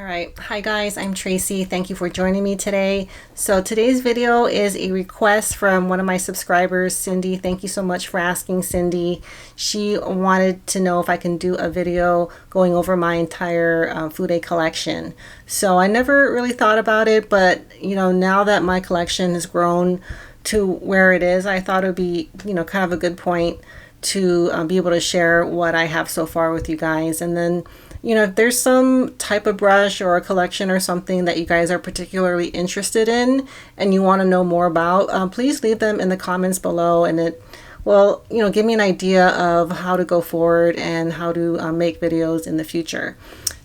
Alright, hi guys, I'm Tracy. Thank you for joining me today. So today's video is a request from one of my subscribers, Cindy. Thank you so much for asking, Cindy. She wanted to know if I can do a video going over my entire Fude collection. So I never really thought about it, but now that my collection has grown to where it is, I thought it would be kind of a good point to be able to share what I have so far with you guys. And then if there's some type of brush or a collection or something that you guys are particularly interested in and you want to know more about, please leave them in the comments below, and it will, give me an idea of how to go forward and how to make videos in the future.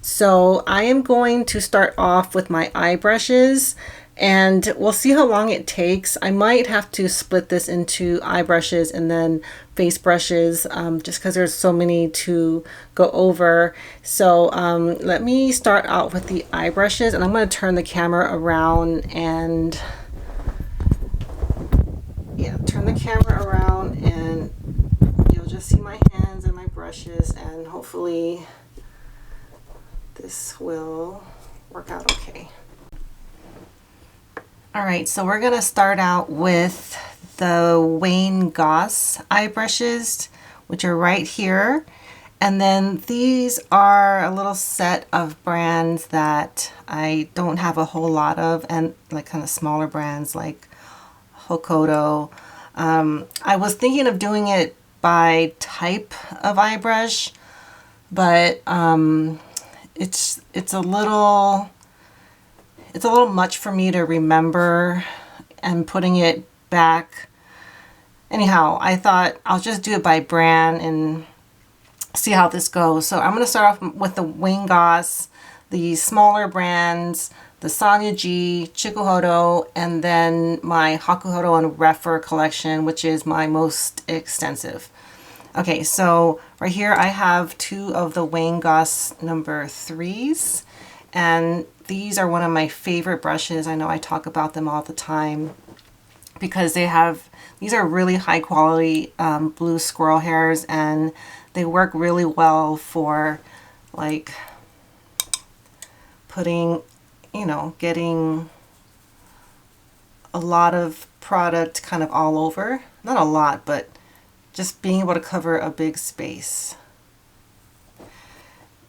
So I am going to start off with my eye brushes, and we'll see how long it takes. I might have to split this into eye brushes and then face brushes, just because there's so many to go over. So let me start out with the eye brushes, and I'm going to turn the camera around and turn the camera around, and you'll just see my hands and my brushes, and hopefully this will work out okay. Alright, so we're going to start out with the waynegoss eye brushes, which are right here. And then these are a little set of brands that I don't have a whole lot of, and like kind of smaller brands like Hokoto. I was thinking of doing it by type of eye brush, but it's a little much for me to remember and putting it back. Anyhow, I thought I'll just do it by brand and see how this goes. So I'm going to start off with the waynegoss, the smaller brands, the Sonia G, Chikuhodo, and then my Hakuhodo and Rephr collection, which is my most extensive. Okay, so right here I have two of the waynegoss number 3s, and these are one of my favorite brushes. I know I talk about them all the time because these are really high quality blue squirrel hairs, and they work really well for like putting, getting a lot of product kind of all over. Not a lot, but just being able to cover a big space.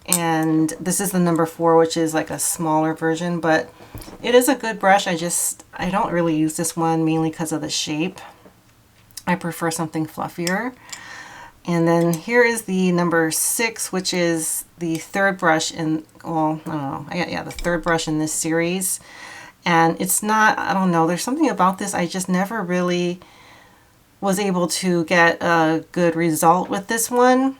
And this is the number 4, which is like a smaller version, but it is a good brush. I don't really use this one mainly because of the shape. I prefer something fluffier. And then here is the number 6, which is the third brush in, well, I don't know, yeah, the third brush in this series. And it's not, I don't know, there's something about this, I just never really was able to get a good result with this one.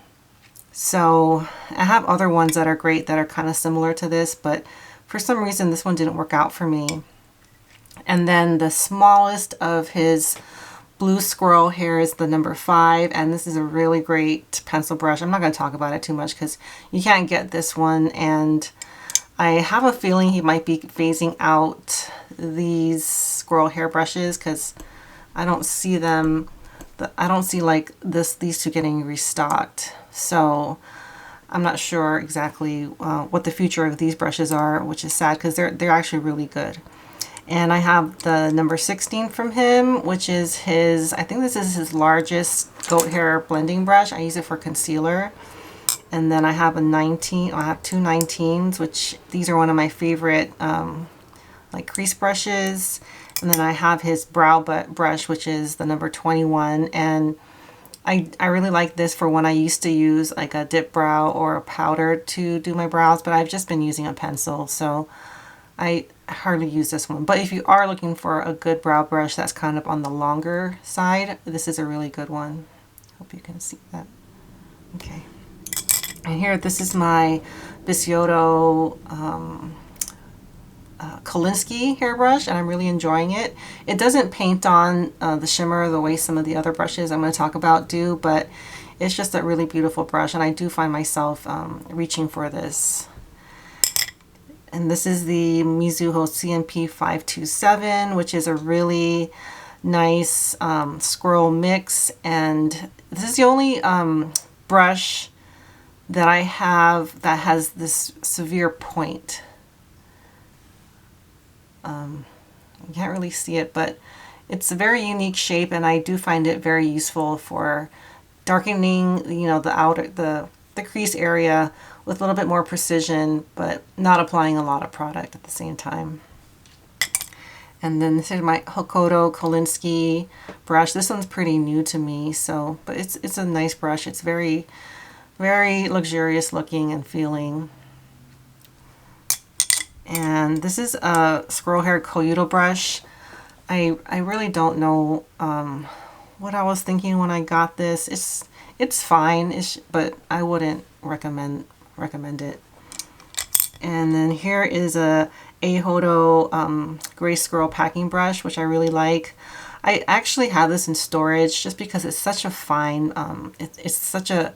So I have other ones that are great that are kind of similar to this, but for some reason this one didn't work out for me. And then the smallest of his blue squirrel hair is the number 5, and this is a really great pencil brush. I'm not going to talk about it too much because you can't get this one, and I have a feeling he might be phasing out these squirrel hair brushes because I don't see them, I don't see like these two getting restocked. So I'm not sure exactly what the future of these brushes are, which is sad because they're actually really good. And I have the number 16 from him, which is his, I think this is his largest goat hair blending brush. I use it for concealer. And then I have a 19, I have two 19s, which these are one of my favorite like crease brushes. And then I have his brow brush, which is the number 21. And I really like this for when I used to use like a dip brow or a powder to do my brows, but I've just been using a pencil, so I hardly use this one. But if you are looking for a good brow brush that's kind of on the longer side, this is a really good one. Hope you can see that. Okay. And here, this is my Bisioto Kolinsky hairbrush, and I'm really enjoying it. It doesn't paint on the shimmer the way some of the other brushes I'm going to talk about do, but it's just a really beautiful brush, and I do find myself reaching for this. And this is the Mizuho CMP 527, which is a really nice squirrel mix, and this is the only brush that I have that has this severe point. You can't really see it, but it's a very unique shape, and I do find it very useful for darkening, you know, the crease area with a little bit more precision, but not applying a lot of product at the same time. And then this is my Hokoto Kolinsky brush. This one's pretty new to me, so, but it's a nice brush. It's very, very luxurious looking and feeling. And this is a squirrel hair koyudo brush. I really don't know what I was thinking when I got this. It's fine, but I wouldn't recommend it. And then here is a Haihodo gray squirrel packing brush, which I really like. I actually have this in storage just because it's such a fine, it's such a,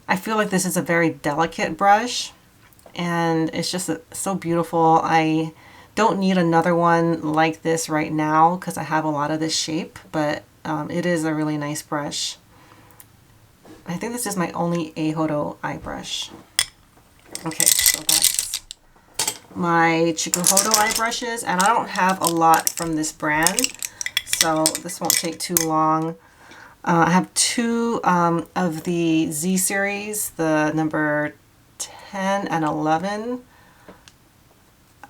I feel like this is a very delicate brush, and it's just so beautiful. I don't need another one like this right now because I have a lot of this shape, but it is a really nice brush. I think this is my only Haihodo eye brush. Okay, so that's my Chikuhodo eye brushes, and I don't have a lot from this brand, so this won't take too long. I have two of the Z series, the number 10 and 11.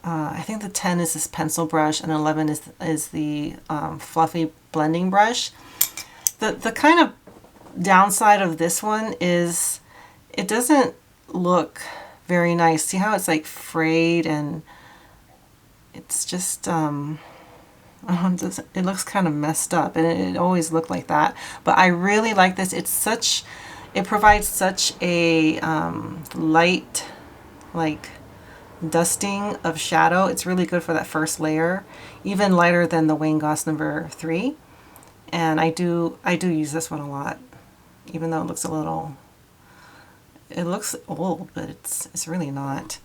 I think the 10 is this pencil brush, and 11 is the fluffy blending brush. The kind of downside of this one is it doesn't look very nice. See how it's like frayed, and it's just it looks kind of messed up, and it always looked like that. But I really like this. It provides such a light, like, dusting of shadow. It's really good for that first layer, even lighter than the waynegoss number 3. And I do use this one a lot, even though it looks it looks old, but it's really not.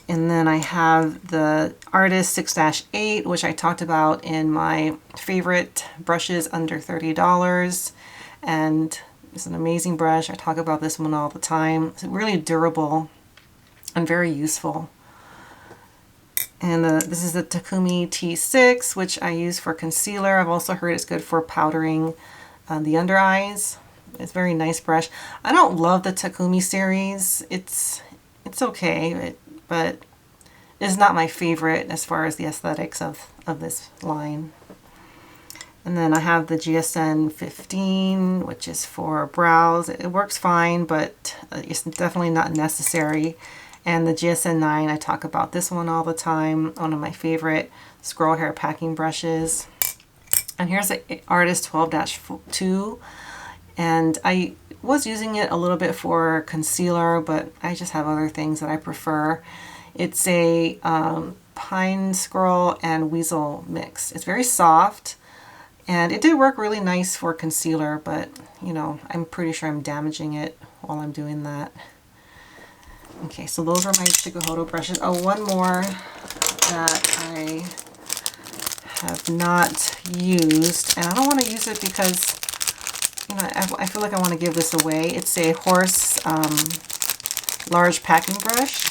And then I have the Artist 6-8, which I talked about in my favorite brushes under $30. And it's an amazing brush. I talk about this one all the time. It's really durable and very useful. And this is the Takumi T6, which I use for concealer. I've also heard it's good for powdering the under eyes. It's a very nice brush. I don't love the Takumi series. It's okay, but it's not my favorite as far as the aesthetics of this line. And then I have the GSN 15, which is for brows. It works fine, but it's definitely not necessary. And the GSN 9, I talk about this one all the time. One of my favorite squirrel hair packing brushes. And here's the Artist 12-2. And I was using it a little bit for concealer, but I just have other things that I prefer. It's a pine squirrel and weasel mix. It's very soft, and it did work really nice for concealer, but you know, I'm pretty sure I'm damaging it while I'm doing that. Okay, so those are my Chikuhodo brushes. Oh, one more that I have not used, and I don't want to use it because, you know, I feel like I want to give this away. It's a Horse large packing brush,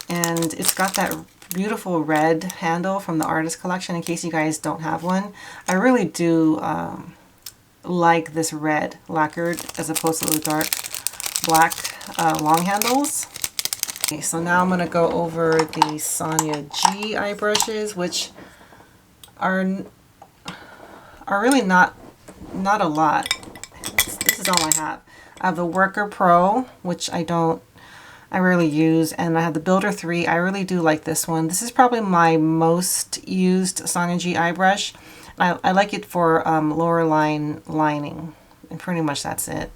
and it's got that beautiful red handle from the Artist collection, in case you guys don't have one. I really do like this red lacquered as opposed to the dark black long handles. Okay, so now I'm going to go over the Sonia G Eye Brushes, which are really not a lot. This is all I have. I have the Worker Pro, which I rarely use, and I have the Builder 3. I really do like this one. This is probably my most used Sonia G Eye brush. I like it for lower line lining, and pretty much that's it.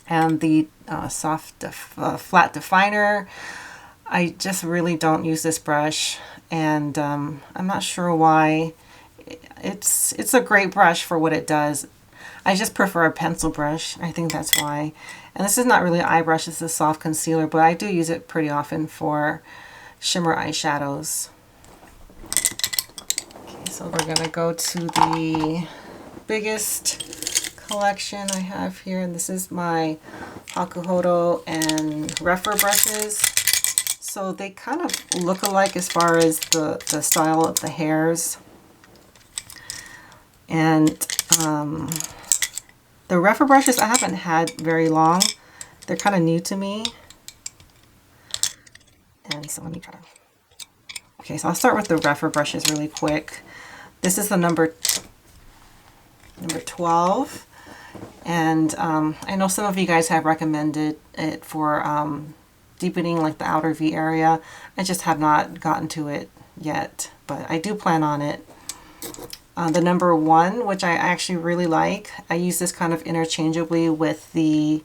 And the flat definer, I just really don't use this brush, and I'm not sure why. It's a great brush for what it does. I just prefer a pencil brush. I think that's why. And this is not really an eye brush, it's a soft concealer, but I do use it pretty often for shimmer eyeshadows. Okay, so we're gonna go to the biggest collection I have here, and this is my Hakuhodo and Rephr brushes. So they kind of look alike as far as the style of the hairs. And the Rephr brushes I haven't had very long. They're kind of new to me. And so let me try. Okay, so I'll start with the Rephr brushes really quick. This is the number 12. And I know some of you guys have recommended it for deepening like the outer V area. I just have not gotten to it yet, but I do plan on it. The number 1, which I actually really like, I use this kind of interchangeably with the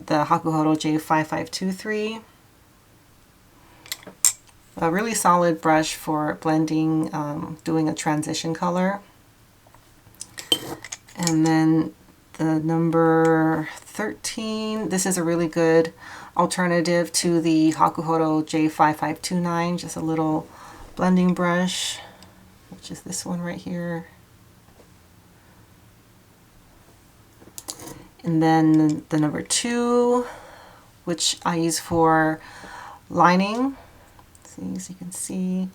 Hakuhodo J5523. A really solid brush for blending, doing a transition color. And then the number 13, this is a really good alternative to the Hakuhodo J5529, just a little blending brush, which is this one right here. And then the number 2, which I use for lining. See, as you can see,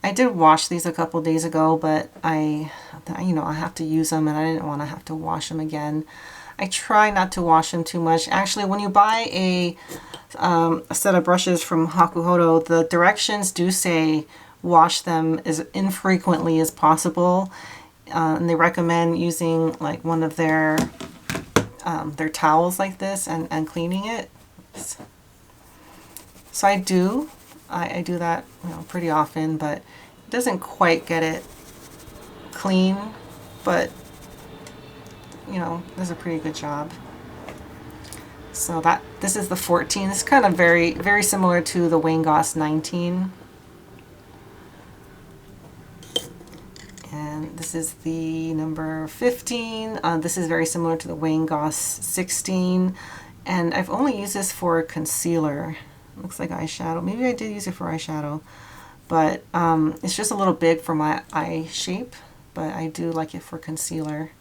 I did wash these a couple days ago, but I have to use them and I didn't want to have to wash them again. I try not to wash them too much. Actually, when you buy a set of brushes from Hakuhodo, the directions do say wash them as infrequently as possible. And they recommend using like one of their towels like this and cleaning it. So I do that, pretty often, but it doesn't quite get it clean, but does a pretty good job. So this is the 14. It's kind of very, very similar to the waynegoss 19. And this is the number 15. This is very similar to the waynegoss 16. And I've only used this for concealer. Looks like eyeshadow. Maybe I did use it for eyeshadow, but it's just a little big for my eye shape, but I do like it for concealer.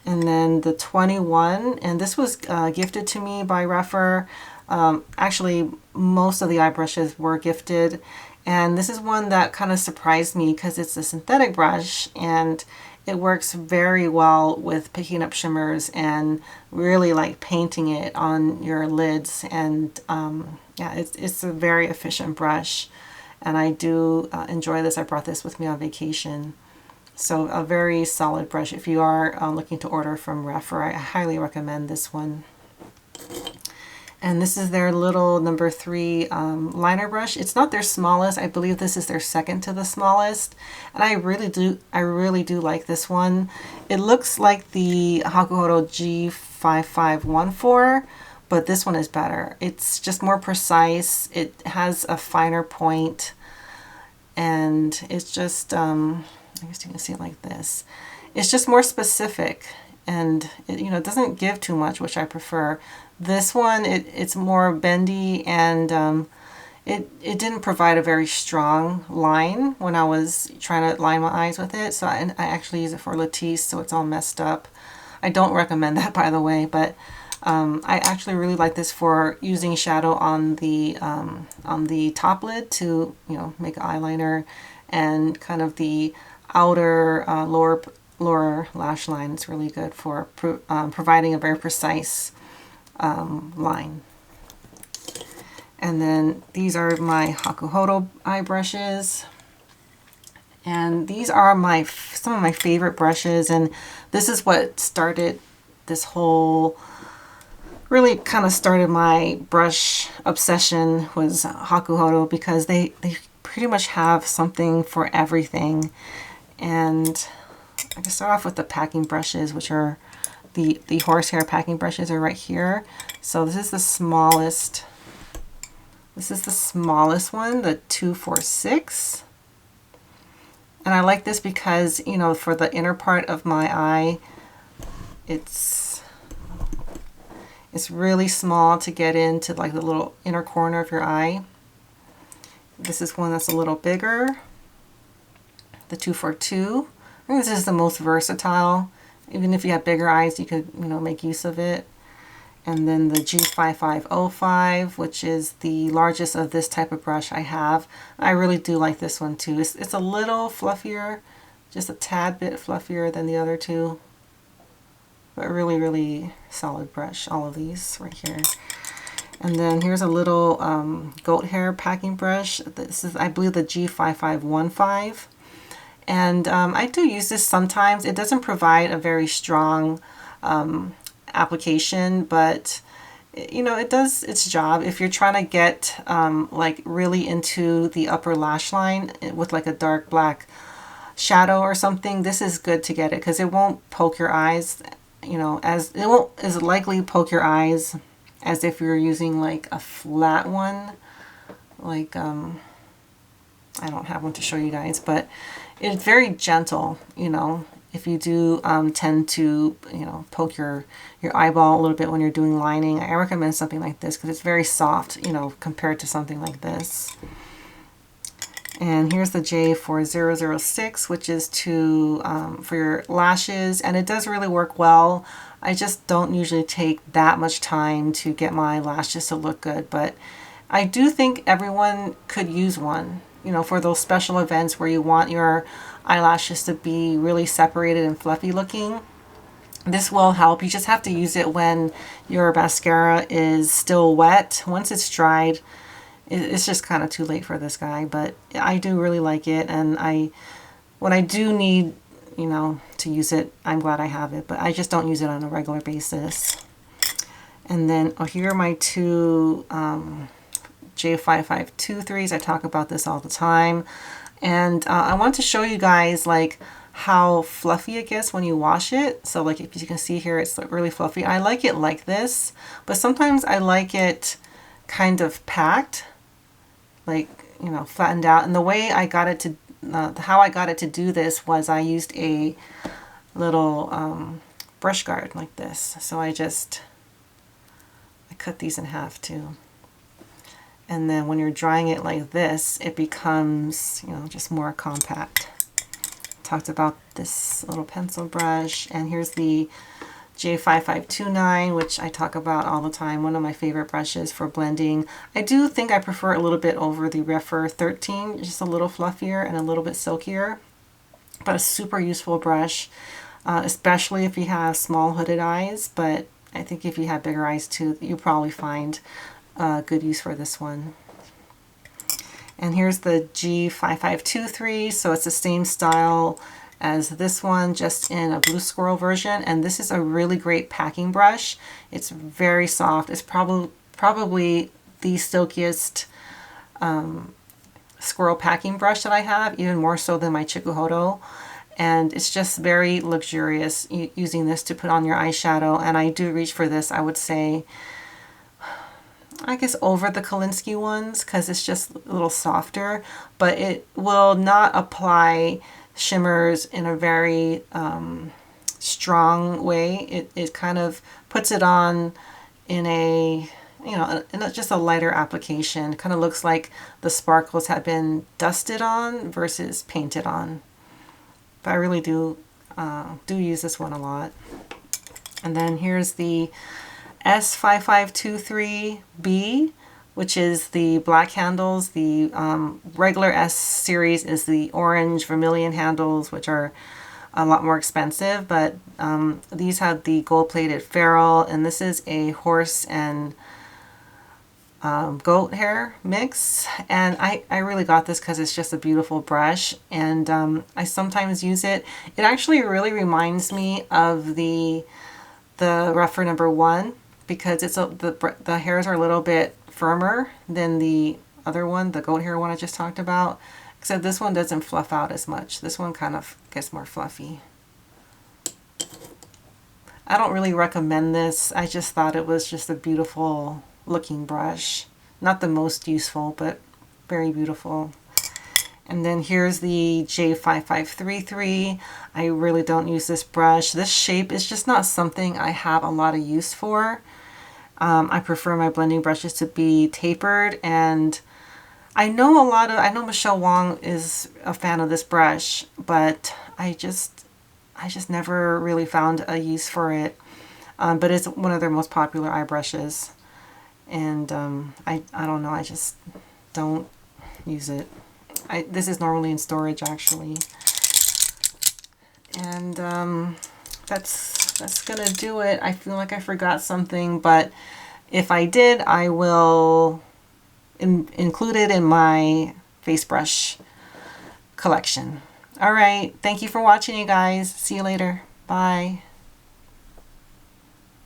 And then the 21, and this was gifted to me by Rephr. Actually, most of the eye brushes were gifted, and this is one that kind of surprised me because it's a synthetic brush and it works very well with picking up shimmers and really like painting it on your lids. And yeah, it's a very efficient brush, and I do enjoy this. I brought this with me on vacation. So a very solid brush. If you are looking to order from Rephr, I highly recommend this one. And this is their little number 3 liner brush. It's not their smallest. I believe this is their second to the smallest. And I really do like this one. It looks like the Hakuhodo G5514, but this one is better. It's just more precise. It has a finer point, and it's just, I guess you can see it like this. It's just more specific, and it doesn't give too much, which I prefer. This one, it's more bendy, and it didn't provide a very strong line when I was trying to line my eyes with it. So I actually use it for Latisse, so it's all messed up. I don't recommend that, by the way, but I actually really like this for using shadow on the top lid to make an eyeliner, and kind of the outer lower lash line. It's really good for providing a very precise line. And then these are my Hakuhodo eye brushes, and these are some of my favorite brushes, and this is what started this whole, really kind of started my brush obsession, was Hakuhodo, because they pretty much have something for everything. And I can start off with the packing brushes, which are the horsehair packing brushes are right here. So this is the smallest. This is the smallest one, the 246. And I like this because, for the inner part of my eye, it's really small to get into like the little inner corner of your eye. This is one that's a little bigger, the 242. I think this is the most versatile. Even if you have bigger eyes, you could, make use of it. And then the G5505, which is the largest of this type of brush I have. I really do like this one too. It's a little fluffier, just a tad bit fluffier than the other two. But really, really solid brush, all of these right here. And then here's a little goat hair packing brush. This is, I believe, the G5515. And I do use this sometimes. It doesn't provide a very strong application, but you know, it does its job. If you're trying to get like really into the upper lash line with like a dark black shadow or something, this is good to get it because it won't poke your eyes, you know, as it won't as likely poke your eyes as if you're using like a flat one. Like I don't have one to show you guys, but it's very gentle, you know. If you do tend to, you know, poke your eyeball a little bit when you're doing lining, I recommend something like this because it's very soft, you know, compared to something like this. And here's the J4006, which is to for your lashes, and it does really work well. I just don't usually take that much time to get my lashes to look good, but I do think everyone could use one, you know, for those special events where you want your eyelashes to be really separated and fluffy looking. This will help. You just have to use it when your mascara is still wet. Once it's dried, it's just kind of too late for this guy, but I do really like it, and when I do need, you know, to use it, I'm glad I have it, but I just don't use it on a regular basis. And then here are my two J5523s. I talk about this all the time. And I want to show you guys like how fluffy it gets when you wash it. So like if you can see here, it's really fluffy. I like it like this, but sometimes I like it kind of packed, like, you know, flattened out. And the way I got it to, how I got it to do this was I used a little brush guard like this. So I cut these in half too. And then when you're drying it like this, it becomes, you know, just more compact. Talked about this little pencil brush. And here's the J5529, which I talk about all the time. One of my favorite brushes for blending. I do think I prefer it a little bit over the Rephr 13, just a little fluffier and a little bit silkier. But a super useful brush, especially if you have small hooded eyes. But I think if you have bigger eyes too, you'll probably find good use for this one. And here's the G5523, so it's the same style as this one, just in a blue squirrel version. And this is a really great packing brush. It's very soft. It's probably the silkiest squirrel packing brush that I have, even more so than my Chikuhodo. And it's just very luxurious using this to put on your eyeshadow. And I do reach for this, I would say, I guess over the Kolinsky ones because it's just a little softer, but it will not apply shimmers in a very strong way. It kind of puts it on in a, you know, in just a lighter application. It kind of looks like the sparkles have been dusted on versus painted on. But I really do use this one a lot. And then here's the S5523B, which is the black handles. The regular S series is the orange vermilion handles, which are a lot more expensive, but these have the gold-plated ferrule, and this is a horse and goat hair mix. And I really got this because it's just a beautiful brush, and I sometimes use it. It actually really reminds me of the Rephr #1, because it's the hairs are a little bit firmer than the other one, the goat hair one I just talked about. Except this one doesn't fluff out as much. This one kind of gets more fluffy. I don't really recommend this. I just thought it was just a beautiful looking brush. Not the most useful, but very beautiful. And then here's the J5533. I really don't use this brush. This shape is just not something I have a lot of use for. I prefer my blending brushes to be tapered, and I know Michelle Wong is a fan of this brush, but I just never really found a use for it. but it's one of their most popular eye brushes. And I don't know, I just don't use it. This is normally in storage actually. And that's gonna do it. I feel like I forgot something, but if I did, I will include it in my face brush collection. All right, thank you for watching, you guys. See you later. Bye.